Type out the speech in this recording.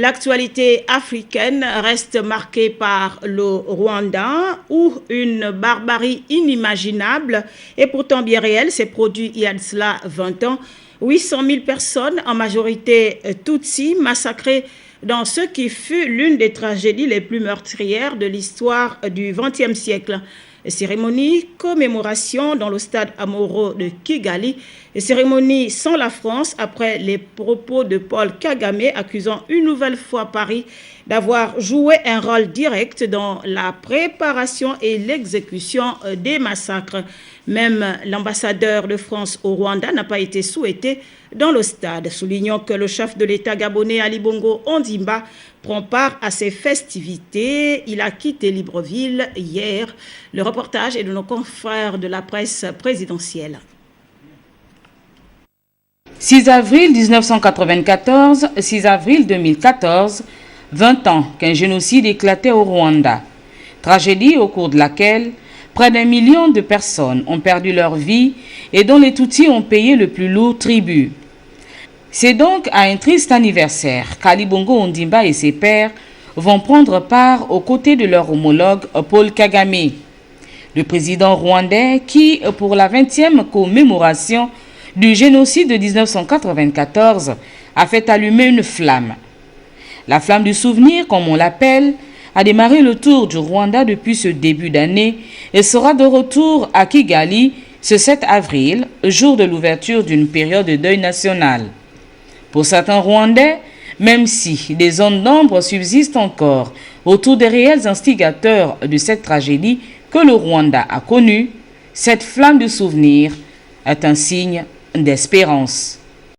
L'actualité africaine reste marquée par le Rwanda, où une barbarie inimaginable et pourtant bien réelle s'est produite il y a de cela 20 ans. 800 000 personnes, en majorité Tutsis, massacrées dans ce qui fut l'une des tragédies les plus meurtrières de l'histoire du XXe siècle. Cérémonie, commémoration dans le stade Amahoro de Kigali. Cérémonie sans la France après les propos de Paul Kagame accusant une nouvelle fois Paris d'avoir joué un rôle direct dans la préparation et l'exécution des massacres. Même l'ambassadeur de France au Rwanda n'a pas été souhaité dans le stade, soulignant que le chef de l'État gabonais Ali Bongo Ondimba prend part à ces festivités. Il a quitté Libreville hier. Le reportage est de nos confrères de la presse présidentielle. 6 avril 1994, 6 avril 2014, 20 ans qu'un génocide éclatait au Rwanda. Tragédie au cours de laquelle près d'1 million de personnes ont perdu leur vie et dont les Tutsis ont payé le plus lourd tribut. C'est donc à un triste anniversaire qu'Ali Bongo Ondimba et ses pairs vont prendre part aux côtés de leur homologue Paul Kagame, le président rwandais qui, pour la 20e commémoration du génocide de 1994, a fait allumer une flamme. La flamme du souvenir, comme on l'appelle, a démarré le tour du Rwanda depuis ce début d'année et sera de retour à Kigali ce 7 avril, jour de l'ouverture d'une période de deuil national. Pour certains Rwandais, même si des zones d'ombre subsistent encore autour des réels instigateurs de cette tragédie que le Rwanda a connue, cette flamme du souvenir est un signe d'espérance.